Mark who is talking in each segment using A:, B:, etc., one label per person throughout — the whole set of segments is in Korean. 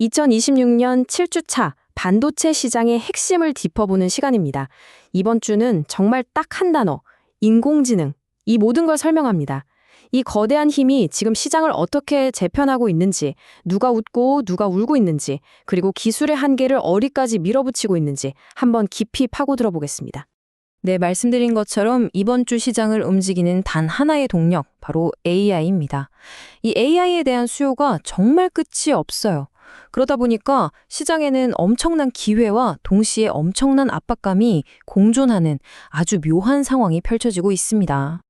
A: 2026년 7주차 반도체 시장의 핵심을 짚어보는 시간입니다. 이번 주는 정말 딱 한 단어, 인공지능. 이 모든 걸 설명합니다. 이 거대한 힘이 지금 시장을 어떻게 재편하고 있는지, 누가 웃고 누가 울고 있는지, 그리고 기술의 한계를 어디까지 밀어붙이고 있는지 한번 깊이 파고들어 보겠습니다. 네, 말씀드린 것처럼 이번 주 시장을 움직이는 단 하나의 동력, 바로 AI입니다. 이 AI에 대한 수요가 정말 끝이 없어요. 그러다 보니까 시장에는 엄청난 기회와 동시에 엄청난 압박감이 공존하는 아주 묘한 상황이 펼쳐지고 있습니다.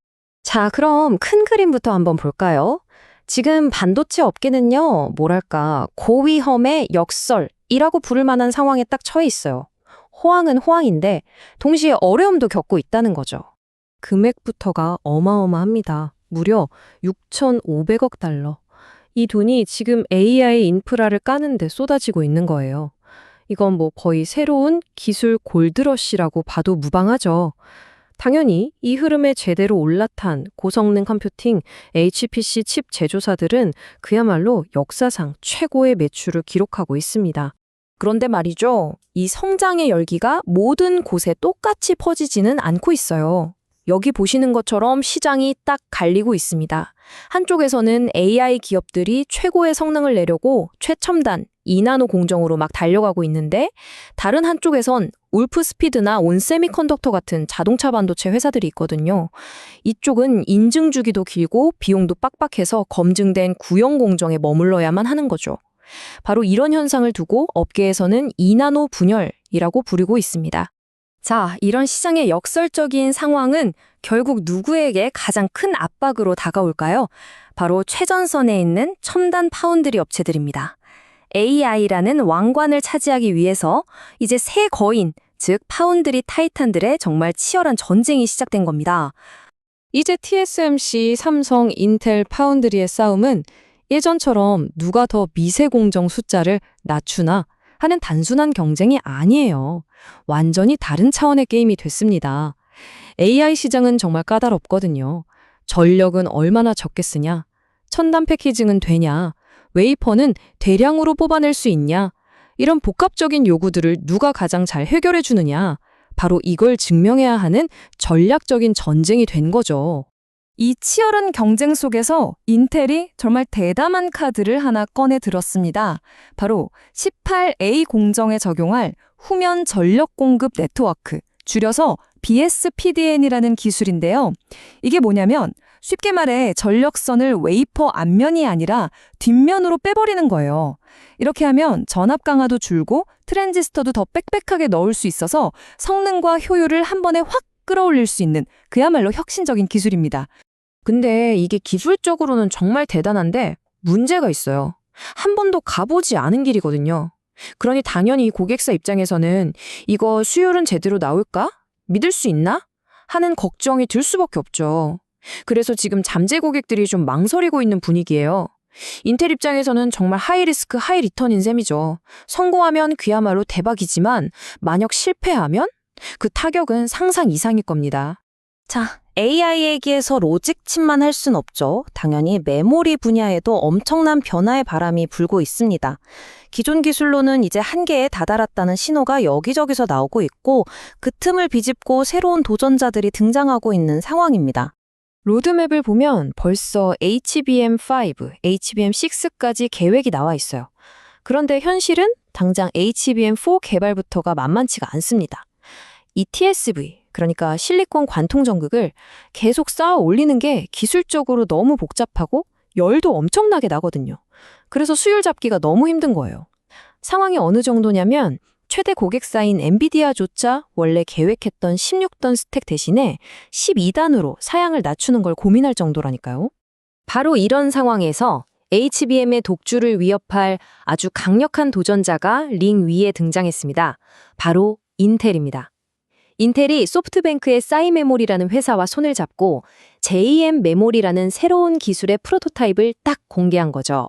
A: 자, 그럼 큰 그림부터 한번 볼까요? 지금 반도체 업계는요, 뭐랄까, 고위험의 역설이라고 부를 만한 상황에 딱 처해 있어요. 호황은 호황인데 동시에 어려움도 겪고 있다는 거죠. 금액부터가 어마어마합니다. 무려 6,500억 달러. 이 돈이 지금 AI 인프라를 까는데 쏟아지고 있는 거예요. 이건 뭐 거의 새로운 기술 골드러시라고 봐도 무방하죠. 당연히 이 흐름에 제대로 올라탄 고성능 컴퓨팅, HPC 칩 제조사들은 그야말로 역사상 최고의 매출을 기록하고 있습니다. 그런데 말이죠, 이 성장의 열기가 모든 곳에 똑같이 퍼지지는 않고 있어요. 여기 보시는 것처럼 시장이 딱 갈리고 있습니다. 한쪽에서는 AI 기업들이 최고의 성능을 내려고 최첨단 2나노 공정으로 막 달려가고 있는데, 다른 한쪽에선 울프스피드나 온세미컨덕터 같은 자동차 반도체 회사들이 있거든요. 이쪽은 인증 주기도 길고 비용도 빡빡해서 검증된 구형 공정에 머물러야만 하는 거죠. 바로 이런 현상을 두고 업계에서는 2나노 분열이라고 부르고 있습니다. 자, 이런 시장의 역설적인 상황은 결국 누구에게 가장 큰 압박으로 다가올까요? 바로 최전선에 있는 첨단 파운드리 업체들입니다. AI라는 왕관을 차지하기 위해서 이제 새 거인, 즉 파운드리 타이탄들의 정말 치열한 전쟁이 시작된 겁니다. 이제 TSMC, 삼성, 인텔 파운드리의 싸움은 예전처럼 누가 더 미세 공정 숫자를 낮추나 하는 단순한 경쟁이 아니에요. 완전히 다른 차원의 게임이 됐습니다. AI 시장은 정말 까다롭거든요. 전력은 얼마나 적게 쓰냐? 첨단 패키징은 되냐? 웨이퍼는 대량으로 뽑아낼 수 있냐? 이런 복합적인 요구들을 누가 가장 잘 해결해 주느냐? 바로 이걸 증명해야 하는 전략적인 전쟁이 된 거죠. 이 치열한 경쟁 속에서 인텔이 정말 대담한 카드를 하나 꺼내 들었습니다. 바로 18A 공정에 적용할 후면 전력 공급 네트워크, 줄여서 BSPDN이라는 기술인데요. 이게 뭐냐면 쉽게 말해 전력선을 웨이퍼 앞면이 아니라 뒷면으로 빼버리는 거예요. 이렇게 하면 전압 강화도 줄고 트랜지스터도 더 빽빽하게 넣을 수 있어서 성능과 효율을 한 번에 확 끌어올릴 수 있는 그야말로 혁신적인 기술입니다. 근데 이게 기술적으로는 정말 대단한데 문제가 있어요. 한 번도 가보지 않은 길이거든요. 그러니 당연히 고객사 입장에서는 이거 수율은 제대로 나올까? 믿을 수 있나? 하는 걱정이 들 수밖에 없죠. 그래서 지금 잠재 고객들이 좀 망설이고 있는 분위기예요. 인텔 입장에서는 정말 하이리스크 하이리턴인 셈이죠. 성공하면 그야말로 대박이지만 만약 실패하면 그 타격은 상상 이상일 겁니다. 자, AI 얘기에서 로직칩만 할 순 없죠. 당연히 메모리 분야에도 엄청난 변화의 바람이 불고 있습니다. 기존 기술로는 이제 한계에 다다랐다는 신호가 여기저기서 나오고 있고 그 틈을 비집고 새로운 도전자들이 등장하고 있는 상황입니다. 로드맵을 보면 벌써 HBM5, HBM6까지 계획이 나와 있어요. 그런데 현실은 당장 HBM4 개발부터가 만만치가 않습니다. 이 TSV, 그러니까 실리콘 관통 전극을 계속 쌓아 올리는 게 기술적으로 너무 복잡하고 열도 엄청나게 나거든요. 그래서 수율 잡기가 너무 힘든 거예요. 상황이 어느 정도냐면 최대 고객사인 엔비디아조차 원래 계획했던 16단 스택 대신에 12단으로 사양을 낮추는 걸 고민할 정도라니까요. 바로 이런 상황에서 HBM의 독주를 위협할 아주 강력한 도전자가 링 위에 등장했습니다. 바로 인텔입니다. 인텔이 소프트뱅크의 싸이 메모리라는 회사와 손을 잡고 JM 메모리라는 새로운 기술의 프로토타입을 딱 공개한 거죠.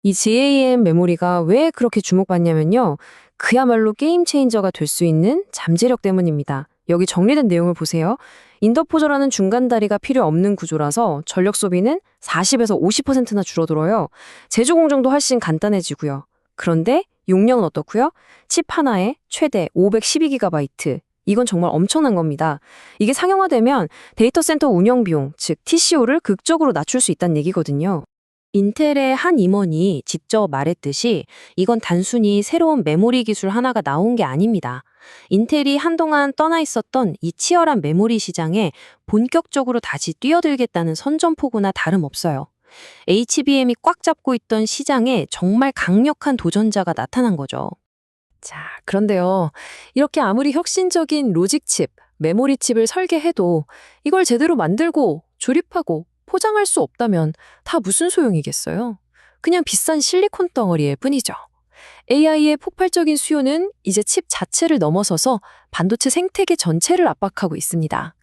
A: 이 JM 메모리가 왜 그렇게 주목받냐면요. 그야말로 게임 체인저가 될 수 있는 잠재력 때문입니다. 여기 정리된 내용을 보세요. 인터포저라는 중간 다리가 필요 없는 구조라서 전력 소비는 40에서 50%나 줄어들어요. 제조 공정도 훨씬 간단해지고요. 그런데 용량은 어떻고요? 칩 하나에 최대 512GB. 이건 정말 엄청난 겁니다. 이게 상용화되면 데이터 센터 운영 비용, 즉 TCO를 극적으로 낮출 수 있다는 얘기거든요. 인텔의 한 임원이 직접 말했듯이 이건 단순히 새로운 메모리 기술 하나가 나온 게 아닙니다. 인텔이 한동안 떠나 있었던 이 치열한 메모리 시장에 본격적으로 다시 뛰어들겠다는 선전포고나 다름없어요. HBM이 꽉 잡고 있던 시장에 정말 강력한 도전자가 나타난 거죠. 자, 그런데요. 이렇게 아무리 혁신적인 로직칩, 메모리칩을 설계해도 이걸 제대로 만들고 조립하고 포장할 수 없다면 다 무슨 소용이겠어요? 그냥 비싼 실리콘 덩어리일 뿐이죠. AI의 폭발적인 수요는 이제 칩 자체를 넘어서서 반도체 생태계 전체를 압박하고 있습니다.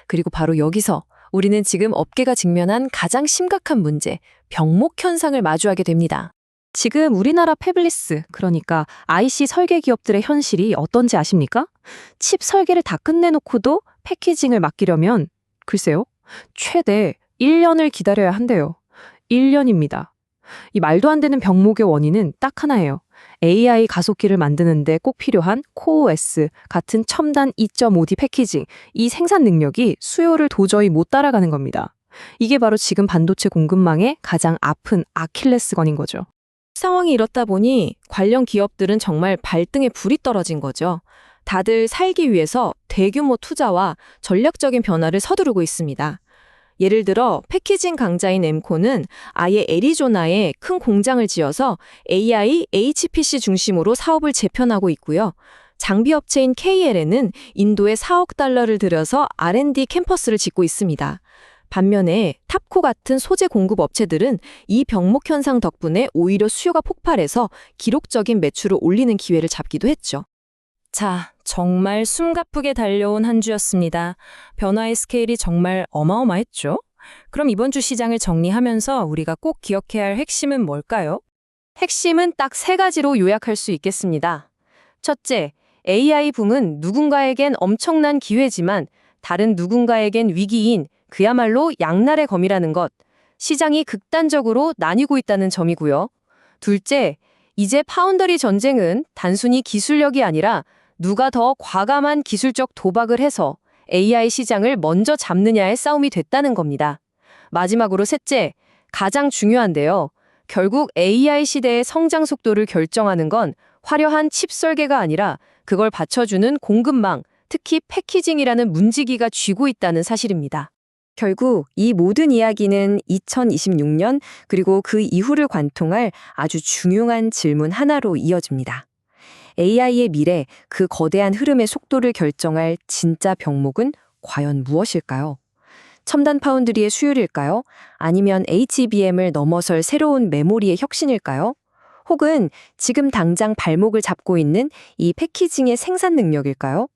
A: 그리고 바로 여기서 우리는 지금 업계가 직면한 가장 심각한 문제, 병목 현상을 마주하게 됩니다. 지금 우리나라 패블리스, 그러니까 IC 설계 기업들의 현실이 어떤지 아십니까? 칩 설계를 다 끝내놓고도 패키징을 맡기려면 글쎄요, 최대 1년을 기다려야 한대요. 1년입니다. 이 말도 안 되는 병목의 원인은 딱 하나예요. AI 가속기를 만드는데 꼭 필요한 CoOS 같은 첨단 2.5D 패키징, 이 생산 능력이 수요를 도저히 못 따라가는 겁니다. 이게 바로 지금 반도체 공급망의 가장 아픈 아킬레스건인 거죠. 상황이 이렇다 보니 관련 기업들은 정말 발등에 불이 떨어진 거죠. 다들 살기 위해서 대규모 투자와 전략적인 변화를 서두르고 있습니다. 예를 들어 패키징 강자인 엠코는 아예 애리조나에 큰 공장을 지어서 AI, HPC 중심으로 사업을 재편하고 있고요. 장비 업체인 KLN은 인도에 4억 달러를 들여서 R&D 캠퍼스를 짓고 있습니다. 반면에 탑코 같은 소재 공급 업체들은 이 병목 현상 덕분에 오히려 수요가 폭발해서 기록적인 매출을 올리는 기회를 잡기도 했죠. 자, 정말 숨가쁘게 달려온 한 주였습니다. 변화의 스케일이 정말 어마어마했죠? 그럼 이번 주 시장을 정리하면서 우리가 꼭 기억해야 할 핵심은 뭘까요? 핵심은 딱 3가지로 요약할 수 있겠습니다. 첫째, AI 붐은 누군가에겐 엄청난 기회지만 다른 누군가에겐 위기인 그야말로 양날의 검이라는 것, 시장이 극단적으로 나뉘고 있다는 점이고요. 둘째, 이제 파운더리 전쟁은 단순히 기술력이 아니라 누가 더 과감한 기술적 도박을 해서 AI 시장을 먼저 잡느냐의 싸움이 됐다는 겁니다. 마지막으로 셋째, 가장 중요한데요. 결국 AI 시대의 성장 속도를 결정하는 건 화려한 칩 설계가 아니라 그걸 받쳐주는 공급망, 특히 패키징이라는 문지기가 쥐고 있다는 사실입니다. 결국 이 모든 이야기는 2026년 그리고 그 이후를 관통할 아주 중요한 질문 하나로 이어집니다. AI의 미래, 그 거대한 흐름의 속도를 결정할 진짜 병목은 과연 무엇일까요? 첨단 파운드리의 수율일까요? 아니면 HBM을 넘어설 새로운 메모리의 혁신일까요? 혹은 지금 당장 발목을 잡고 있는 이 패키징의 생산 능력일까요?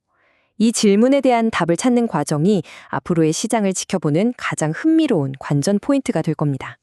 A: 이 질문에 대한 답을 찾는 과정이 앞으로의 시장을 지켜보는 가장 흥미로운 관전 포인트가 될 겁니다.